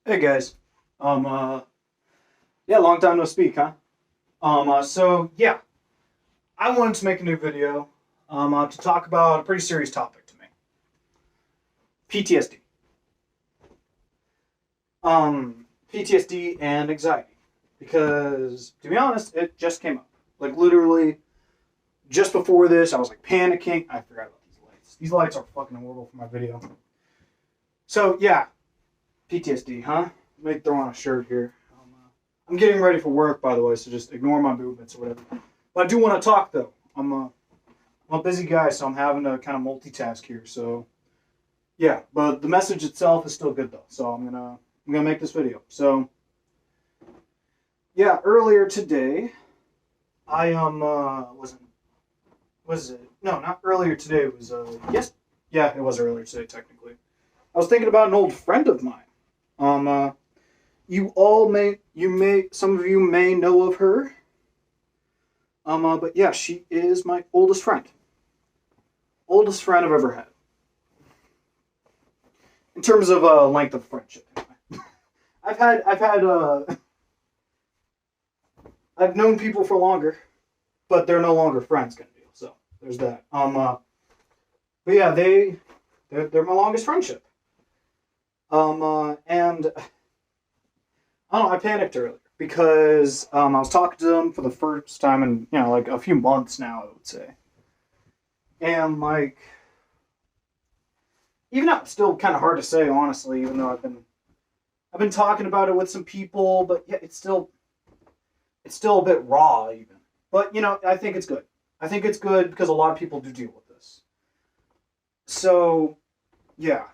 Hey guys, yeah, long time no speak, huh? So yeah, I wanted to make a new video, to talk about a pretty serious topic to me, PTSD. PTSD and anxiety, because to be honest, it just came up, like literally just before this. I was like panicking. I forgot about these lights. These lights are fucking horrible for my video. So yeah, PTSD, huh? Let me throw on a shirt here. I'm getting ready for work, by the way, so just ignore my movements or whatever. But I do want to talk, though. I'm a busy guy, so I'm having to kind of multitask here. So, yeah, but the message itself is still good, though. So I'm gonna make this video. So, yeah, earlier today, I wasn't was it? No, not earlier today. It was yes, yeah, it was earlier today technically. I was thinking about an old friend of mine. Um, some of you may know of her. But yeah, she is my oldest friend. Oldest friend I've ever had. In terms of length of friendship. I've known people for longer, but they're no longer friends kind of deal. So there's that. But yeah, they're my longest friendship. And I don't know, I panicked earlier because I was talking to them for the first time in, like a few months now, I would say. And like, even now, it's still kind of hard to say, honestly, even though I've been talking about it with some people, but yeah, it's still a bit raw, even. But I think it's good. I think it's good because a lot of people do deal with this. So, yeah.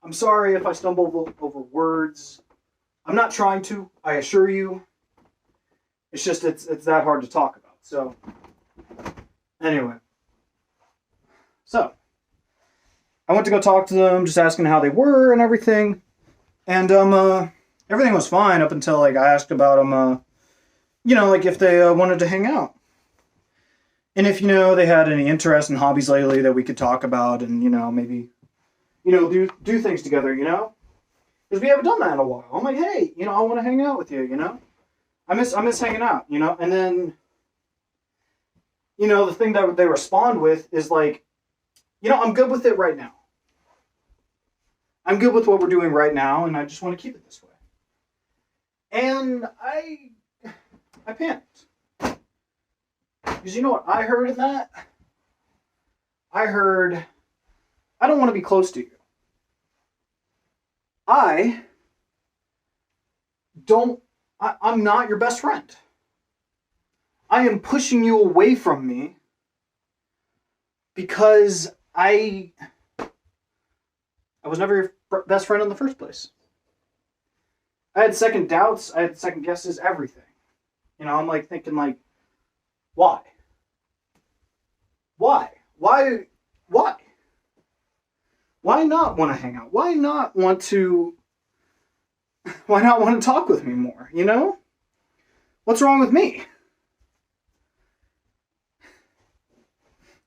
I'm sorry if I stumble over words. I'm not trying to, I assure you. It's just, it's that hard to talk about. So, anyway. So, I went to go talk to them, just asking how they were and everything. And, everything was fine up until, like, I asked about them, like if they wanted to hang out. And if, they had any interest in hobbies lately that we could talk about and, maybe, do things together, because we haven't done that in a while. I'm like, hey, I want to hang out with you, I miss hanging out, and then, the thing that they respond with is like, I'm good with it right now. I'm good with what we're doing right now, and I just want to keep it this way. And I panicked. Because you know what I heard in that? I heard, I don't want to be close to you. I'm not your best friend. I am pushing you away from me because I was never your best friend in the first place. I had second doubts, I had second guesses, everything. I'm like thinking like, why? Why? Why? Why? Why not want to hang out? Why not want to talk with me more, What's wrong with me?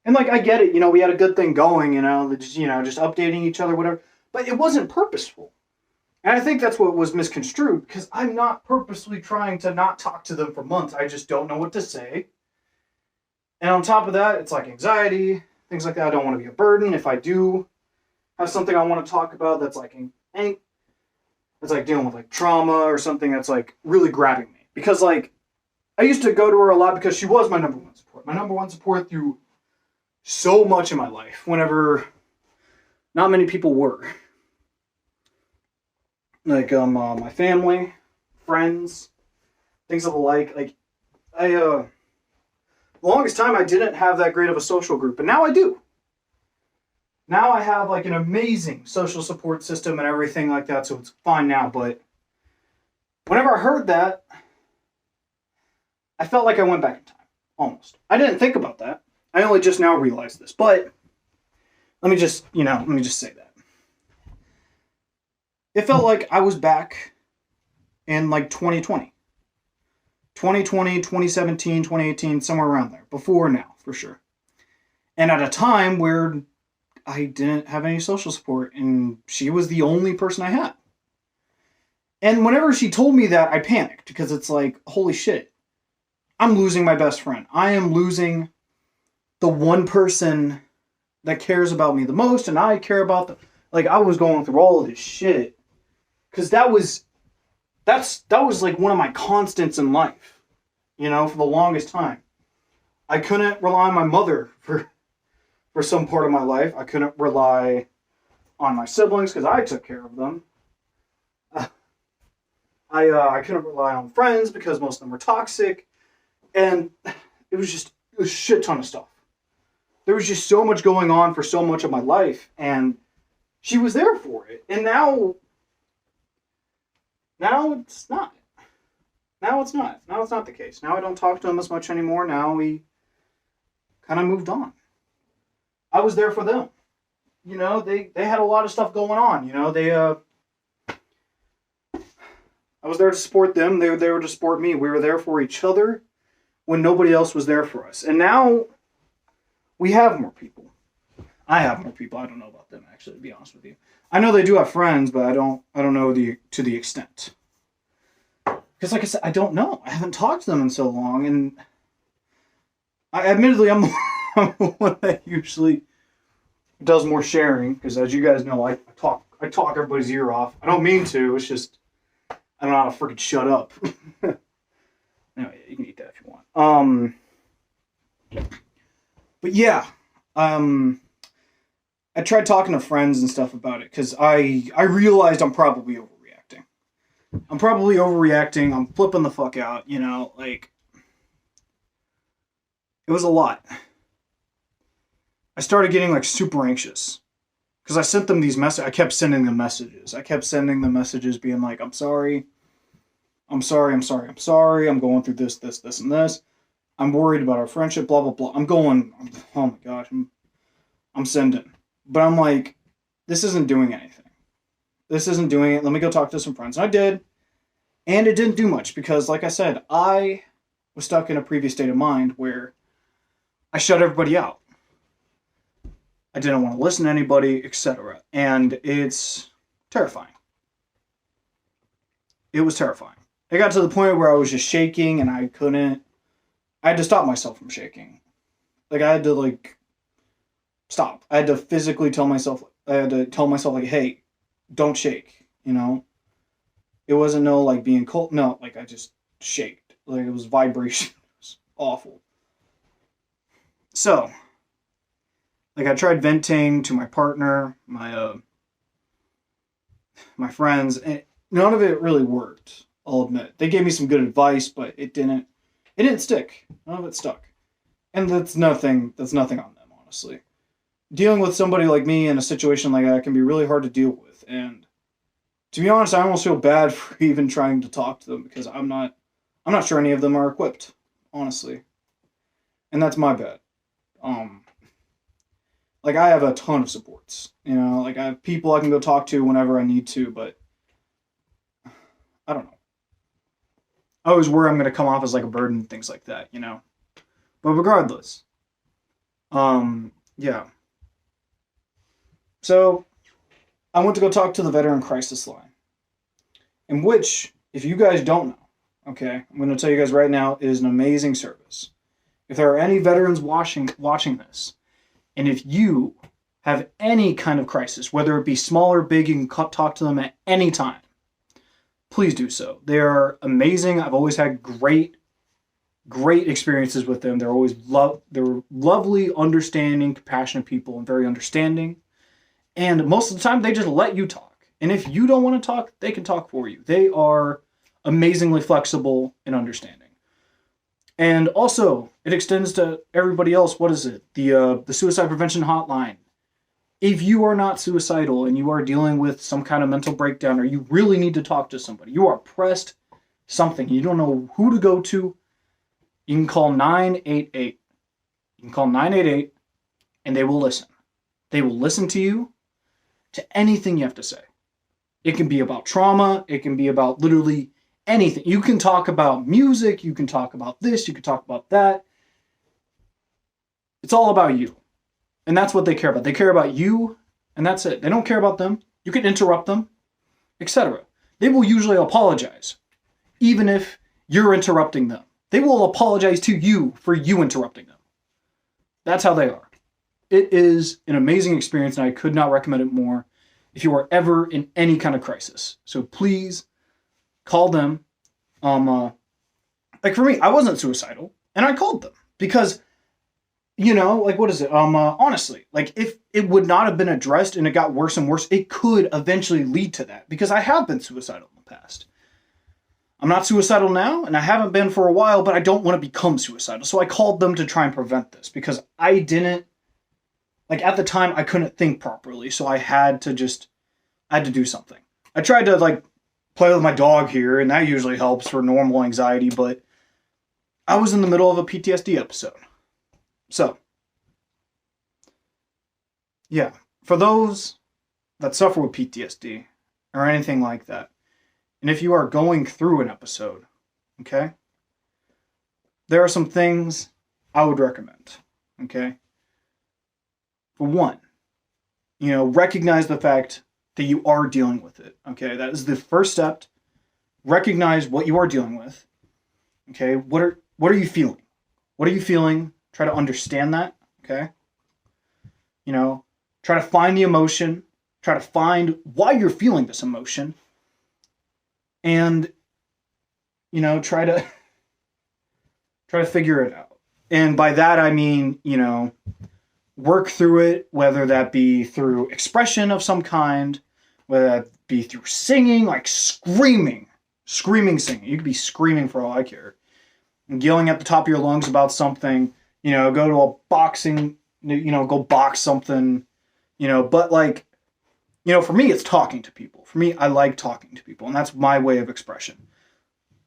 And like, I get it, we had a good thing going, just updating each other, whatever, but it wasn't purposeful. And I think that's what was misconstrued, because I'm not purposely trying to not talk to them for months. I just don't know what to say. And on top of that, it's like anxiety, things like that. I don't want to be a burden. If I do have something I want to talk about that's like dealing with like trauma or something that's like really grabbing me. Because like, I used to go to her a lot because she was my number one support. My number one support through so much in my life, whenever not many people were. Like, my family, friends, things of the like. Like, the longest time I didn't have that great of a social group, but now I do. Now I have like an amazing social support system and everything like that, so it's fine now, but whenever I heard that, I felt like I went back in time. Almost. I didn't think about that. I only just now realized this, but let me just say that. It felt like I was back in like 2020. 2020, 2017, 2018, somewhere around there. Before now, for sure. And at a time where I didn't have any social support, and she was the only person I had. And whenever she told me that, I panicked because it's like, holy shit, I'm losing my best friend. I am losing the one person that cares about me the most, and I care about the. Like, I was going through all of this shit because that was like one of my constants in life, for the longest time. I couldn't rely on my mother for some part of my life. I couldn't rely on my siblings because I took care of them. I couldn't rely on friends because most of them were toxic, and it was just a shit ton of stuff. There was just so much going on for so much of my life, and she was there for it. And now it's not. Now it's not. Now it's not the case. Now I don't talk to them as much anymore. Now we kind of moved on. I was there for them. They had a lot of stuff going on. I was there to support them. They were there to support me. We were there for each other when nobody else was there for us. And now we have more people. I have more people. I don't know about them, actually, to be honest with you. I know they do have friends, but I don't know to the extent. Because, like I said, I don't know. I haven't talked to them in so long, and admittedly, I'm the one that usually does more sharing. Because, as you guys know, I talk everybody's ear off. I don't mean to. It's just I don't know how to freaking shut up. Anyway, you can eat that if you want. But yeah, I tried talking to friends and stuff about it because I realized I'm probably overreacting. I'm flipping the fuck out, like, it was a lot. I started getting, like, super anxious because I sent them these messages. I kept sending them messages being like, I'm sorry. I'm going through this, and this. I'm worried about our friendship, blah, blah, blah. Oh my gosh, I'm sending. But I'm like, this isn't doing anything. This isn't doing it. Let me go talk to some friends. And I did. And it didn't do much because, like I said, I was stuck in a previous state of mind where I shut everybody out. I didn't want to listen to anybody, etc. And it's terrifying. It was terrifying. It got to the point where I was just shaking and I had to stop myself from shaking. Like, I had to, like, stop. I had to physically tell myself, like, hey, don't shake, It wasn't no, like, being cold. No, like, I just shaked. Like, it was vibration. It was awful. So, like, I tried venting to my partner, my friends, and none of it really worked, I'll admit. They gave me some good advice, but it didn't stick. None of it stuck. And that's nothing on them, honestly. Dealing with somebody like me in a situation like that can be really hard to deal with. And to be honest, I almost feel bad for even trying to talk to them because I'm not sure any of them are equipped, honestly. And that's my bad. Like, I have a ton of supports, like, I have people I can go talk to whenever I need to, but I don't know. I always worry I'm going to come off as like a burden and things like that, But regardless, yeah. So, I went to go talk to the Veteran Crisis Line, in which, if you guys don't know, okay, I'm going to tell you guys right now, it is an amazing service. If there are any veterans watching this, and if you have any kind of crisis, whether it be small or big, you can talk to them at any time. Please do so. They are amazing. I've always had great experiences with them. They're always they're lovely, understanding, compassionate people, and very understanding. And most of the time, they just let you talk. And if you don't want to talk, they can talk for you. They are amazingly flexible and understanding. And also, it extends to everybody else. What is it? The suicide prevention hotline. If you are not suicidal and you are dealing with some kind of mental breakdown, or you really need to talk to somebody, you are pressed something, you don't know who to go to, you can call 988. You can call 988 and they will listen. They will listen to you, to anything you have to say. It can be about trauma. It can be about literally anything. You can talk about music. You can talk about this. You can talk about that. It's all about you. And that's what they care about. They care about you, and that's it. They don't care about them. You can interrupt them, etc. they will usually apologize, even if you're interrupting them. They will apologize to you for you interrupting them. That's how they are. It is an amazing experience, and I could not recommend it more if you are ever in any kind of crisis. So please call them. Like for me, I wasn't suicidal, and I called them because, you know, like what is it? Honestly, like if it would not have been addressed and it got worse and worse, it could eventually lead to that because I have been suicidal in the past. I'm not suicidal now, and I haven't been for a while, but I don't want to become suicidal. So I called them to try and prevent this because I didn't, like at the time, I couldn't think properly. So I had to do something. I tried to like play with my dog here, and that usually helps for normal anxiety, but I was in the middle of a PTSD episode. So, yeah, for those that suffer with PTSD or anything like that, and if you are going through an episode, okay, there are some things I would recommend, okay? For one, you know, recognize the fact that you are dealing with it, okay? That is the first step. Recognize what you are dealing with, okay? What are you feeling? What are you feeling? Try to understand that, okay? You know, try to find the emotion. Try to find why you're feeling this emotion. And, you know, try to figure it out. And by that, I mean, you know, work through it, whether that be through expression of some kind, whether that be through singing, like screaming singing. You could be screaming for all I care. And yelling at the top of your lungs about something, you know, go to a boxing, you know, go box something, you know, but like, you know, for me, it's talking to people. For me, I like talking to people, and that's my way of expression.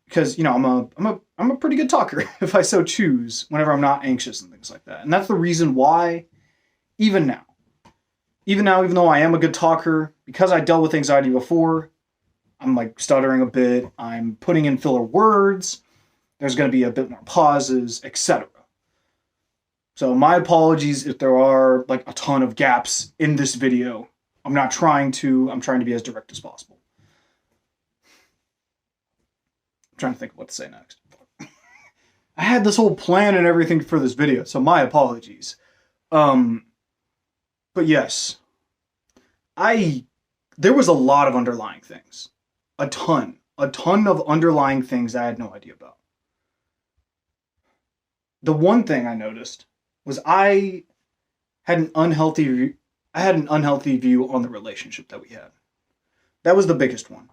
Because, you know, I'm a pretty good talker, if I so choose, whenever I'm not anxious and things like that. And that's the reason why, even now, even though I am a good talker, because I dealt with anxiety before, I'm like stuttering a bit, I'm putting in filler words, there's going to be a bit more pauses, etc. So my apologies if there are like a ton of gaps in this video. I'm trying to be as direct as possible. I'm trying to think of what to say next. I had this whole plan and everything for this video, so my apologies. But yes, there was a lot of underlying things. A ton of underlying things I had no idea about. The one thing I noticed was I had an unhealthy view on the relationship that we had. That was the biggest one.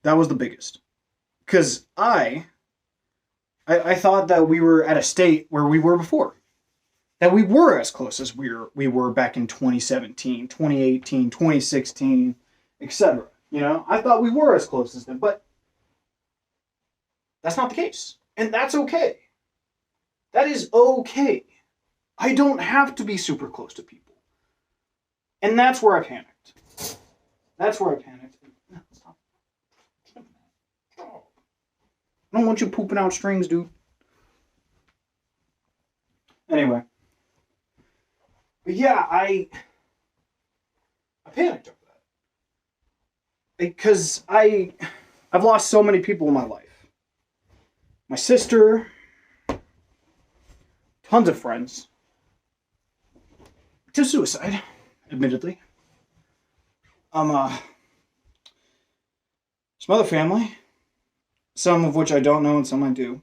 That was the biggest. Because I thought that we were at a state where we were before. That we were as close as we were back in 2017, 2018, 2016, etc. You know, I thought we were as close as them, but that's not the case. And that's okay. That is okay. I don't have to be super close to people. And that's where I panicked. Stop. I don't want you pooping out strings, dude. Anyway. But yeah, I panicked over that. Because I've lost so many people in my life. My sister, tons of friends, to suicide, admittedly. Some other family, some of which I don't know and some I do.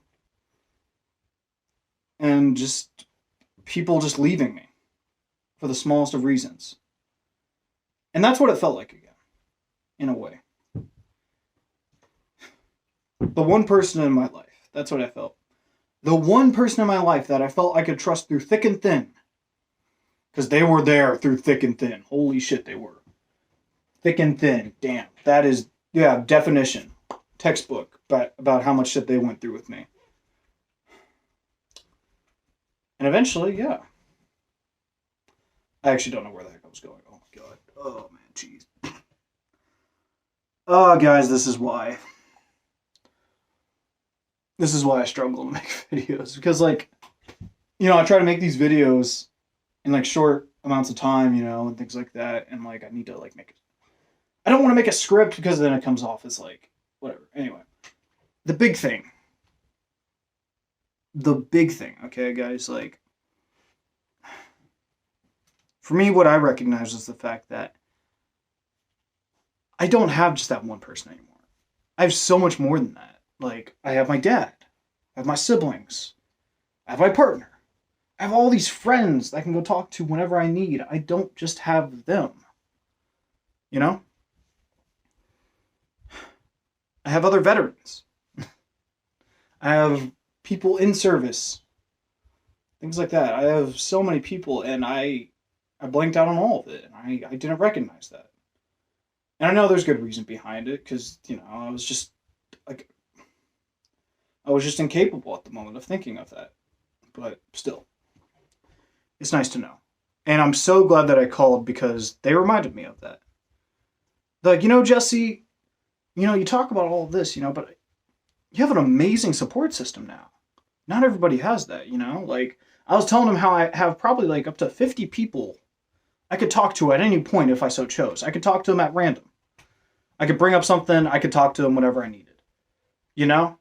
And just people just leaving me for the smallest of reasons. And that's what it felt like again, in a way. The one person in my life, that's what I felt. The one person in my life that I felt I could trust through thick and thin. Because they were there through thick and thin. Holy shit, they were. Thick and thin. Damn. That is, yeah, definition. Textbook. But about how much shit they went through with me. And eventually, yeah. I actually don't know where the heck I was going. Oh my god. Oh man, jeez. Oh, guys, this is why. This is why I struggle to make videos. Because, like, you know, I try to make these videos in, like, short amounts of time, you know, and things like that. And, like, I need to, like, make it. I don't want to make a script because then it comes off as like, whatever. Anyway, the big thing, okay, guys, like, for me, what I recognize is the fact that I don't have just that one person anymore. I have so much more than that. Like, I have my dad, I have my siblings, I have my partner, I have all these friends that I can go talk to whenever I need. I don't just have them. You know? I have other veterans. I have people in service. Things like that. I have so many people, and I blanked out on all of it, and I didn't recognize that. And I know there's good reason behind it, because, you know, I was just incapable at the moment of thinking of that. But still, it's nice to know. And I'm so glad that I called, because they reminded me of that. Like, you know, Jesse, you know, you talk about all of this, you know, but you have an amazing support system now. Not everybody has that, you know? Like, I was telling them how I have probably like up to 50 people I could talk to at any point if I so chose. I could talk to them at random. I could bring up something, I could talk to them whenever I needed. You know?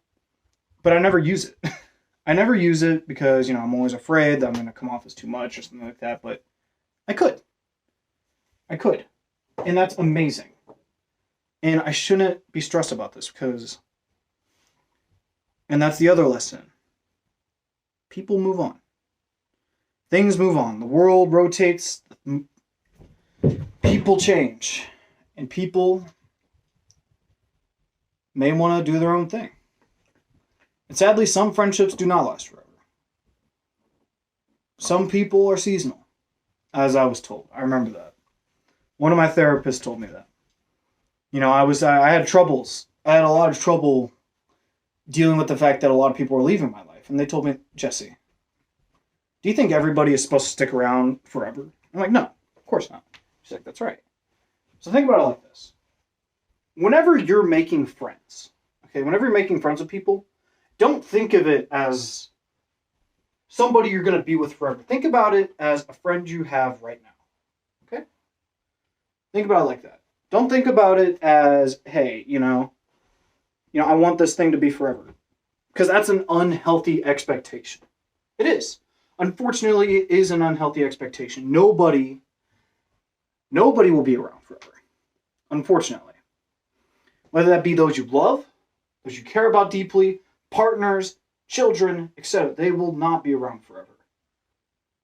But I never use it. I never use it because, you know, I'm always afraid that I'm going to come off as too much or something like that, but I could. And that's amazing. And I shouldn't be stressed about this because, and that's the other lesson. People move on. Things move on. The world rotates. People change. And people may want to do their own thing. And sadly, some friendships do not last forever. Some people are seasonal, as I was told. I remember that. One of my therapists told me that. You know, I had troubles. I had a lot of trouble dealing with the fact that a lot of people were leaving my life. And they told me, Jesse, do you think everybody is supposed to stick around forever? I'm like, no, of course not. She's like, that's right. So think about it like this. Whenever you're making friends, okay, whenever you're making friends with people, don't think of it as somebody you're going to be with forever. Think about it as a friend you have right now. Okay? Think about it like that. Don't think about it as, hey, you know, I want this thing to be forever. Because that's an unhealthy expectation. It is. Unfortunately, it is an unhealthy expectation. Nobody will be around forever. Unfortunately. Whether that be those you love, those you care about deeply, partners, children, etc. They will not be around forever.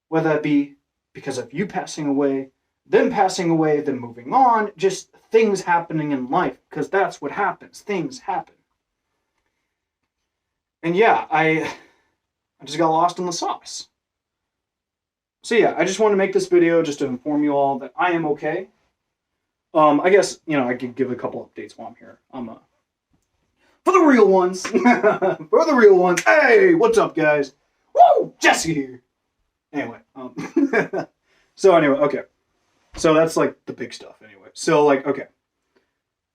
Whether that be because of you passing away, them passing away, them moving on, just things happening in life, because that's what happens. Things happen. And yeah, I just got lost in the sauce. So yeah, I just wanted to make this video just to inform you all that I am okay. I guess, you know, I could give a couple updates while I'm here. For the real ones. For the real ones. Hey, what's up, guys? Woo! Jesse here. Anyway, so anyway, okay. So that's like the big stuff anyway. So like, okay.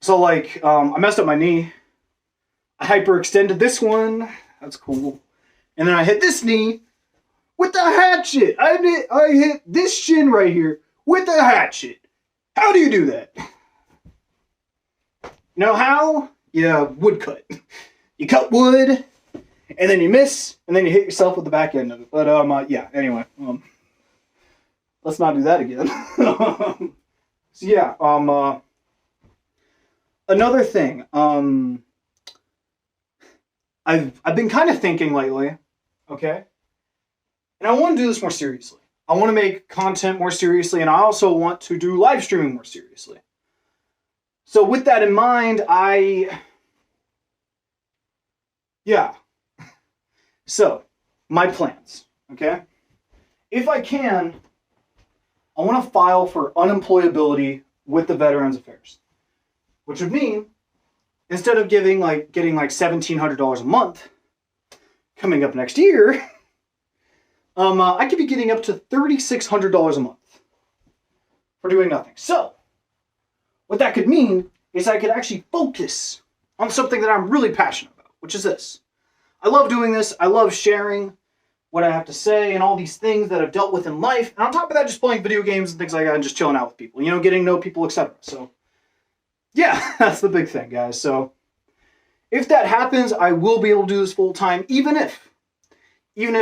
So like, I messed up my knee. I hyperextended this one. That's cool. And then I hit this knee with the hatchet. I hit this shin right here with the hatchet. How do you do that? You know how? Yeah, wood cut. You cut wood, and then you miss, and then you hit yourself with the back end of it. But yeah. Anyway, let's not do that again. So yeah. Another thing. I've been kind of thinking lately. Okay. And I want to do this more seriously. I want to make content more seriously, and I also want to do live streaming more seriously. So with that in mind, yeah. So, my plans, okay? If I can, I want to file for unemployability with the Veterans Affairs. Which would mean, instead of getting like $1,700 a month coming up next year, I could be getting up to $3,600 a month for doing nothing. So, what that could mean is I could actually focus on something that I'm really passionate about, which is this. I love doing this. I love sharing what I have to say and all these things that I've dealt with in life. And on top of that, just playing video games and things like that and just chilling out with people, you know, getting to know people, etc. So, yeah, that's the big thing, guys. So if that happens, I will be able to do this full time, even if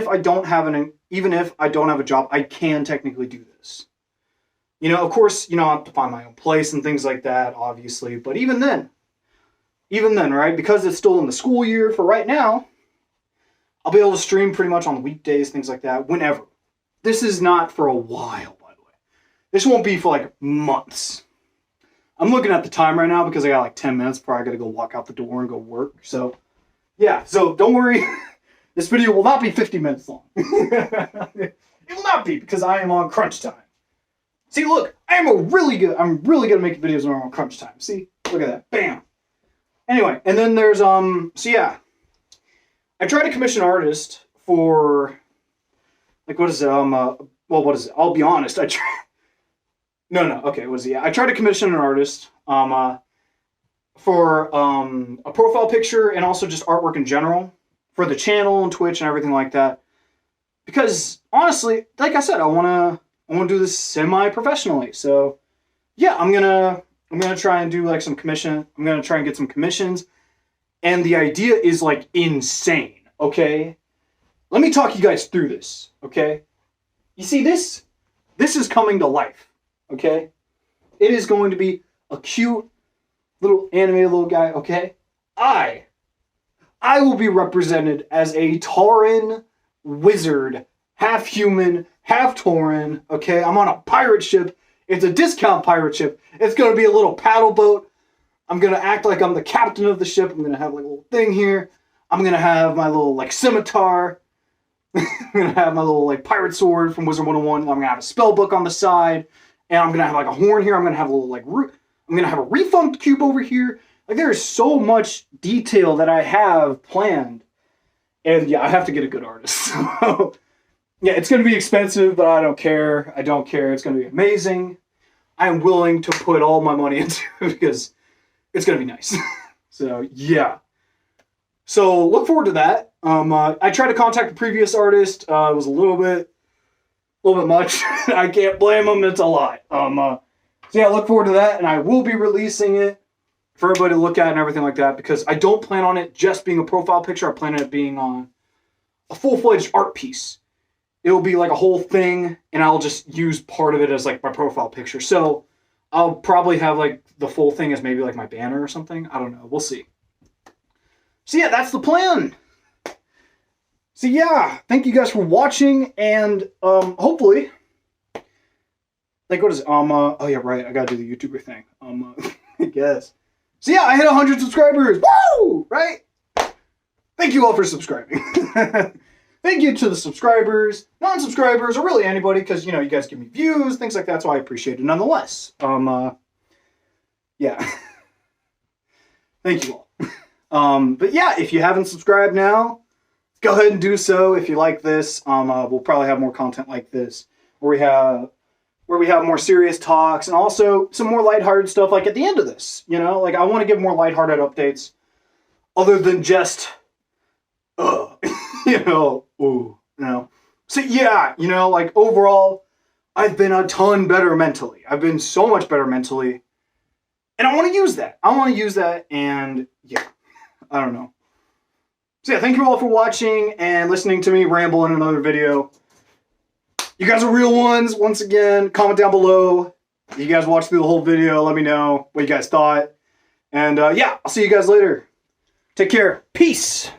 I don't have a job, I can technically do this. You know, of course, I have to find my own place and things like that, obviously. But even then, right, because it's still in the school year for right now, I'll be able to stream pretty much on the weekdays, things like that, whenever. This is not for a while, by the way. This won't be for like months. I'm looking at the time right now because I got like 10 minutes before I got to go walk out the door and go work. So, yeah, so don't worry. This video will not be 50 minutes long. It will not be because I am on crunch time. See, look, I'm really good at making videos when I'm on crunch time. See, look at that, bam. Anyway, and then there's, so yeah. I tried to commission an artist for, like, what is it, well, what is it? I'll be honest, okay, what is it? Yeah, I tried to commission an artist, for, a profile picture and also just artwork in general for the channel and Twitch and everything like that. Because, honestly, like I said, I want to do this semi-professionally. So, yeah, I'm gonna try and do, like, some commission. I'm gonna try and get some commissions. And the idea is, like, insane, okay? Let me talk you guys through this, okay? You see, this is coming to life, okay? It is going to be a cute little animated little guy, okay? I will be represented as a Tauren wizard, half human, half Tauren, okay? I'm on a pirate ship. It's a discount pirate ship. It's going to be a little paddle boat. I'm going to act like I'm the captain of the ship. I'm going to have like a little thing here. I'm going to have my little like scimitar. I'm going to have my little like pirate sword from Wizard 101. I'm going to have a spell book on the side. And I'm going to have like a horn here. I'm going to have a little like I'm going to have a refund cube over here. Like there is so much detail that I have planned. And yeah, I have to get a good artist. So yeah, it's going to be expensive, but I don't care. I don't care. It's going to be amazing. I am willing to put all my money into it because it's going to be nice. So, yeah. So, look forward to that. I tried to contact the previous artist. It was a little bit much. I can't blame him. It's a lot. So, yeah, look forward to that. And I will be releasing it for everybody to look at and everything like that. Because I don't plan on it just being a profile picture. I plan on it being on a full-fledged art piece. It'll be like a whole thing. And I'll just use part of it as like my profile picture. So, I'll probably have like the full thing as maybe like my banner or something. I don't know. We'll see. So yeah, that's the plan. So yeah, thank you guys for watching, and hopefully, like what is it? Oh yeah, right. I gotta do the YouTuber thing. I guess. So yeah, I hit 100 subscribers. Woo! Right? Thank you all for subscribing. Thank you to the subscribers, non-subscribers, or really anybody, because, you know, you guys give me views, things like that, so I appreciate it nonetheless. Yeah. Thank you all. But yeah, if you haven't subscribed now, go ahead and do so if you like this. We'll probably have more content like this, where we have more serious talks, and also some more lighthearted stuff, like at the end of this, you know? Like, I want to give more lighthearted updates, other than just, you know, ooh, you know. So yeah, you know, like overall, I've been a ton better mentally. I've been so much better mentally. And I want to use that. And yeah, I don't know. So yeah, thank you all for watching and listening to me ramble in another video. You guys are real ones. Once again, comment down below. You guys watched through the whole video. Let me know what you guys thought. And yeah, I'll see you guys later. Take care. Peace.